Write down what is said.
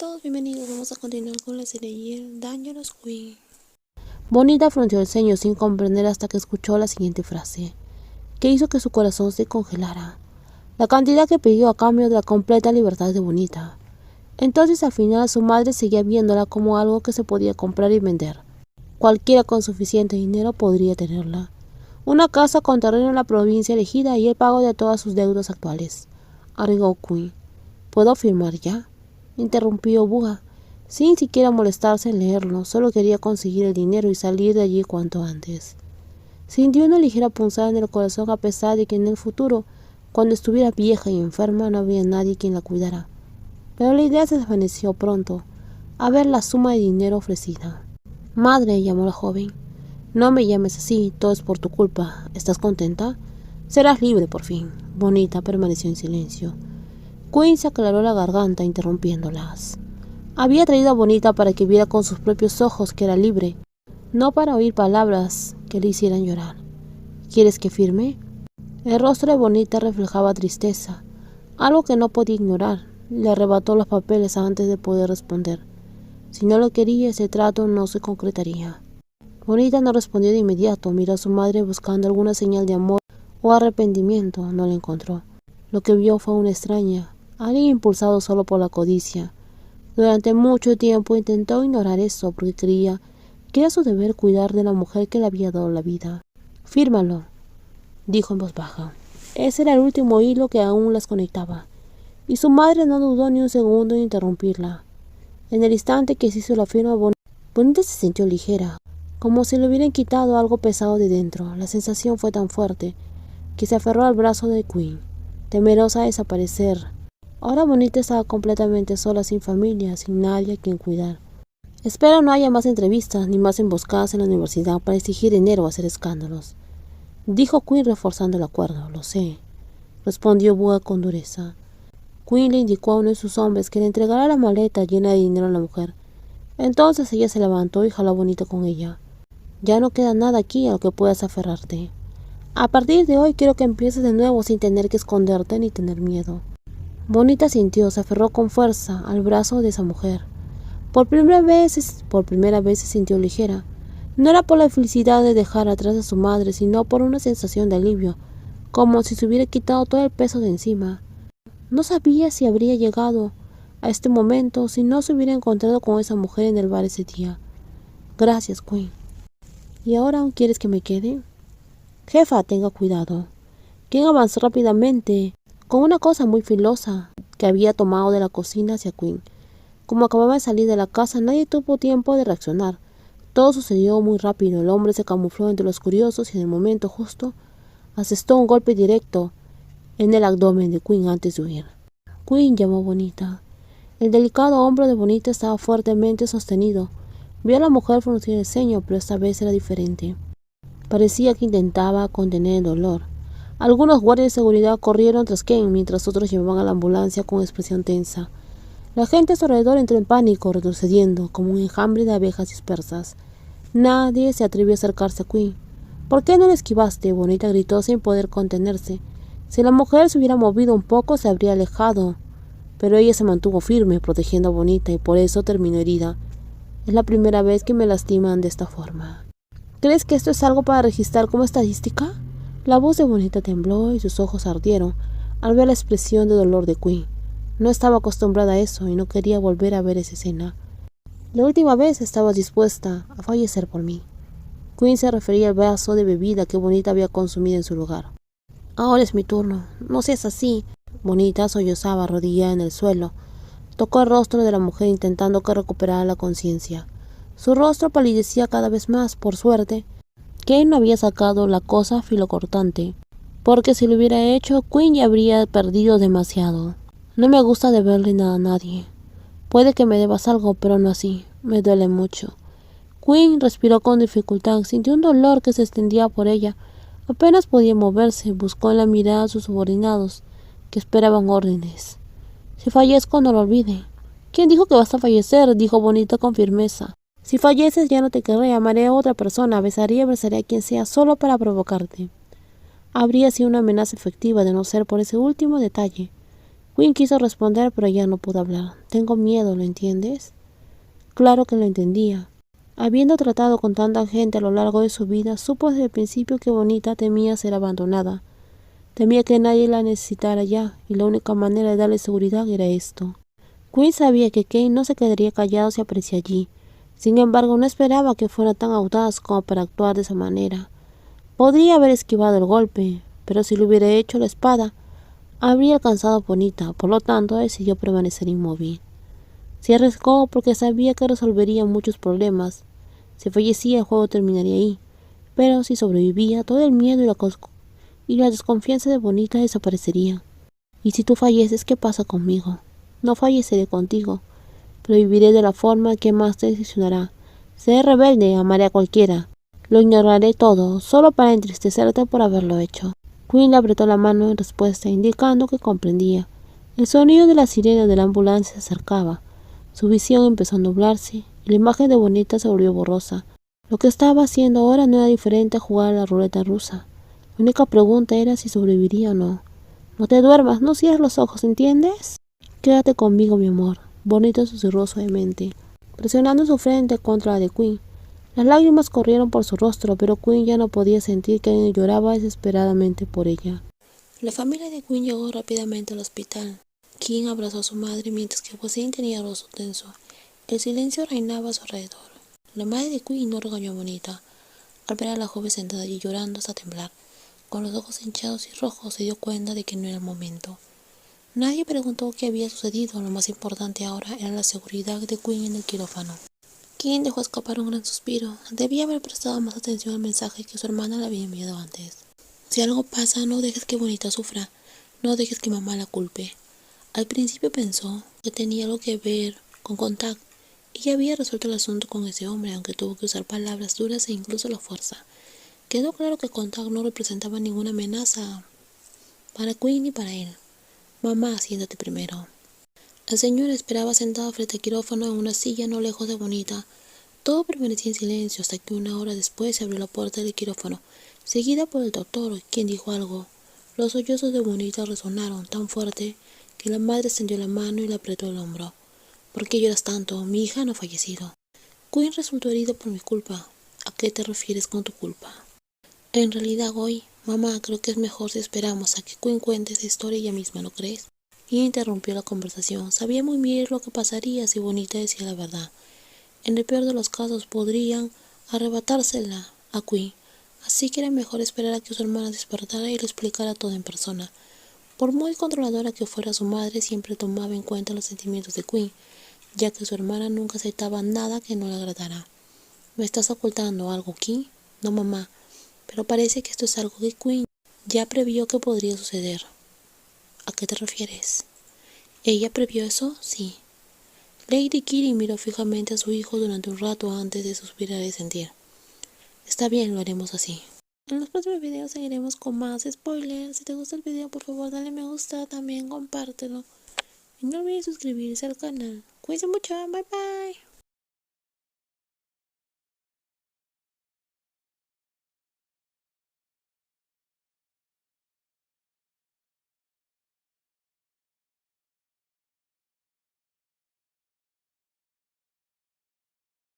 todos, bienvenidos. Vamos a continuar con la serie Yell Dangerous Queen. Bonita frunció el ceño sin comprender hasta que escuchó la siguiente frase, que hizo que su corazón se congelara. La cantidad que pidió a cambio de la completa libertad de Bonita. Entonces al final su madre seguía viéndola como algo que se podía comprar y vender. Cualquiera con suficiente dinero podría tenerla. Una casa con terreno en la provincia elegida y el pago de todas sus deudas actuales. Agregó Queen. ¿Puedo firmar ya?, interrumpió Bugha, sin siquiera molestarse en leerlo. Solo quería conseguir el dinero y salir de allí cuanto antes. Sintió una ligera punzada en el corazón a pesar de que en el futuro, cuando estuviera vieja y enferma, no había nadie quien la cuidara. Pero la idea se desvaneció pronto, a ver la suma de dinero ofrecida. «Madre», llamó la joven, «no me llames así, todo es por tu culpa. ¿Estás contenta? Serás libre por fin». Bonita permaneció en silencio. Queen se aclaró la garganta interrumpiéndolas. Había traído a Bonita para que viera con sus propios ojos que era libre, no para oír palabras que le hicieran llorar. «¿Quieres que firme?» El rostro de Bonita reflejaba tristeza, algo que no podía ignorar. Le arrebató los papeles antes de poder responder. Si no lo quería, ese trato no se concretaría. Bonita no respondió de inmediato. Miró a su madre buscando alguna señal de amor o arrepentimiento. No la encontró. Lo que vio fue una extraña, alguien impulsado solo por la codicia. Durante mucho tiempo intentó ignorar eso porque creía que era su deber cuidar de la mujer que le había dado la vida. «Fírmalo», dijo en voz baja. Ese era el último hilo que aún las conectaba, y su madre no dudó ni un segundo en interrumpirla. En el instante que se hizo la firma, Bonita se sintió ligera, como si le hubieran quitado algo pesado de dentro. La sensación fue tan fuerte que se aferró al brazo de Queen, temerosa de desaparecer. Ahora Bonita estaba completamente sola, sin familia, sin nadie a quien cuidar. «Espero no haya más entrevistas ni más emboscadas en la universidad para exigir dinero o hacer escándalos», dijo Queen reforzando el acuerdo. «Lo sé», respondió Bugha con dureza. Queen le indicó a uno de sus hombres que le entregara la maleta llena de dinero a la mujer. Entonces ella se levantó y jaló a Bonita con ella. «Ya no queda nada aquí a lo que puedas aferrarte. A partir de hoy quiero que empieces de nuevo sin tener que esconderte ni tener miedo». Bonita sintió, se aferró con fuerza al brazo de esa mujer. Por primera vez se sintió ligera. No era por la felicidad de dejar atrás a su madre, sino por una sensación de alivio, como si se hubiera quitado todo el peso de encima. No sabía si habría llegado a este momento si no se hubiera encontrado con esa mujer en el bar ese día. «Gracias, Queen. ¿Y ahora aún quieres que me quede?» «Jefa, tenga cuidado». Quien avanzó rápidamente con una cosa muy filosa que había tomado de la cocina hacia Queen. Como acababa de salir de la casa, nadie tuvo tiempo de reaccionar. Todo sucedió muy rápido. El hombre se camufló entre los curiosos y en el momento justo asestó un golpe directo en el abdomen de Queen antes de huir. «Queen», llamó Bonita. El delicado hombro de Bonita estaba fuertemente sostenido. Vio a la mujer fruncir el ceño, pero esta vez era diferente. Parecía que intentaba contener el dolor. Algunos guardias de seguridad corrieron tras Ken, mientras otros llevaban a la ambulancia con expresión tensa. La gente a su alrededor entró en pánico, retrocediendo como un enjambre de abejas dispersas. Nadie se atrevió a acercarse a Queen. «¿Por qué no la esquivaste?», Bonita gritó sin poder contenerse. Si la mujer se hubiera movido un poco, se habría alejado. Pero ella se mantuvo firme, protegiendo a Bonita, y por eso terminó herida. «Es la primera vez que me lastiman de esta forma». «¿Crees que esto es algo para registrar como estadística?». La voz de Bonita tembló y sus ojos ardieron al ver la expresión de dolor de Queen. No estaba acostumbrada a eso y no quería volver a ver esa escena. «La última vez estabas dispuesta a fallecer por mí». Queen se refería al vaso de bebida que Bonita había consumido en su lugar. «Ahora es mi turno. No seas así». Bonita sollozaba arrodillada en el suelo. Tocó el rostro de la mujer intentando que recuperara la conciencia. Su rostro palidecía cada vez más. Por suerte, Ken no había sacado la cosa filocortante, porque si lo hubiera hecho, Queen ya habría perdido demasiado. «No me gusta deberle nada a nadie. Puede que me debas algo, pero no así. Me duele mucho». Queen respiró con dificultad. Sintió un dolor que se extendía por ella. Apenas podía moverse. Buscó en la mirada a sus subordinados, que esperaban órdenes. «Si fallezco, no lo olvide». «¿Quién dijo que vas a fallecer?», dijo Bonita con firmeza. «Si falleces ya no te querré, amaré a otra persona, besaría y abrazaría a quien sea solo para provocarte». Habría sido una amenaza efectiva de no ser por ese último detalle. Quinn quiso responder, pero ya no pudo hablar. Tengo miedo, ¿lo entiendes? Claro que lo entendía. Habiendo tratado con tanta gente a lo largo de su vida, supo desde el principio que Bonita temía ser abandonada. Temía que nadie la necesitara ya, y la única manera de darle seguridad era esto. Quinn sabía que Kane no se quedaría callado si aparecía allí. Sin embargo, no esperaba que fuera tan audaz como para actuar de esa manera. Podría haber esquivado el golpe, pero si lo hubiera hecho la espada, habría alcanzado a Bonita, por lo tanto decidió permanecer inmóvil. Se arriesgó porque sabía que resolvería muchos problemas. Si fallecía, el juego terminaría ahí, pero si sobrevivía, todo el miedo y la desconfianza de Bonita desaparecería. Y si tú falleces, ¿qué pasa conmigo? No falleceré contigo, pero viviré de la forma que más te decepcionará. Seré rebelde, amaré a cualquiera. Lo ignoraré todo, solo para entristecerte por haberlo hecho. Quinn le apretó la mano en respuesta, indicando que comprendía. El sonido de la sirena de la ambulancia se acercaba. Su visión empezó a nublarse, y la imagen de Bonita se volvió borrosa. Lo que estaba haciendo ahora no era diferente a jugar a la ruleta rusa. La única pregunta era si sobreviviría o no. No te duermas, no cierres los ojos, ¿entiendes? Quédate conmigo, mi amor. Bonita susurró suavemente, presionando su frente contra la de Quinn. Las lágrimas corrieron por su rostro, pero Quinn ya no podía sentir que alguien lloraba desesperadamente por ella. La familia de Quinn llegó rápidamente al hospital. Kim abrazó a su madre mientras que Josein tenía el rostro tenso. El silencio reinaba a su alrededor. La madre de Quinn no regañó a Bonita. Al ver a la joven sentada allí llorando hasta temblar, con los ojos hinchados y rojos, se dio cuenta de que no era el momento. Nadie preguntó qué había sucedido. Lo más importante ahora era la seguridad de Quinn en el quirófano. Kim dejó escapar un gran suspiro. Debía haber prestado más atención al mensaje que su hermana le había enviado antes. Si algo pasa, no dejes que Bonita sufra. No dejes que mamá la culpe. Al principio pensó que tenía algo que ver con Contact y ya había resuelto el asunto con ese hombre, aunque tuvo que usar palabras duras e incluso la fuerza. Quedó claro que Contact no representaba ninguna amenaza para Quinn ni para él. Mamá, siéntate primero. El señor esperaba sentado frente al quirófano en una silla no lejos de Bonita. Todo permanecía en silencio hasta que una hora después se abrió la puerta del quirófano, seguida por el doctor, quien dijo algo. Los sollozos de Bonita resonaron tan fuerte que la madre extendió la mano y le apretó el hombro. ¿Por qué lloras tanto? Mi hija no ha fallecido. Quinn resultó herido por mi culpa. ¿A qué te refieres con tu culpa? En realidad hoy, mamá, creo que es mejor si esperamos a que Quinn cuente esa historia ella misma, ¿no crees? Y interrumpió la conversación. Sabía muy bien lo que pasaría si Bonita decía la verdad. En el peor de los casos podrían arrebatársela a Quinn. Así que era mejor esperar a que su hermana despertara y le explicara todo en persona. Por muy controladora que fuera su madre, siempre tomaba en cuenta los sentimientos de Quinn, ya que su hermana nunca aceptaba nada que no le agradara. ¿Me estás ocultando algo, Quinn? No, mamá, pero parece que esto es algo que Quinn ya previó que podría suceder. ¿A qué te refieres? ¿Ella previó eso? Sí. Lady Kirin miró fijamente a su hijo durante un rato antes de suspirar y sentir. Está bien, lo haremos así. En los próximos videos seguiremos con más spoilers. Si te gusta el video, por favor dale me gusta, también compártelo. Y no olvides suscribirse al canal. Cuídense mucho, bye bye.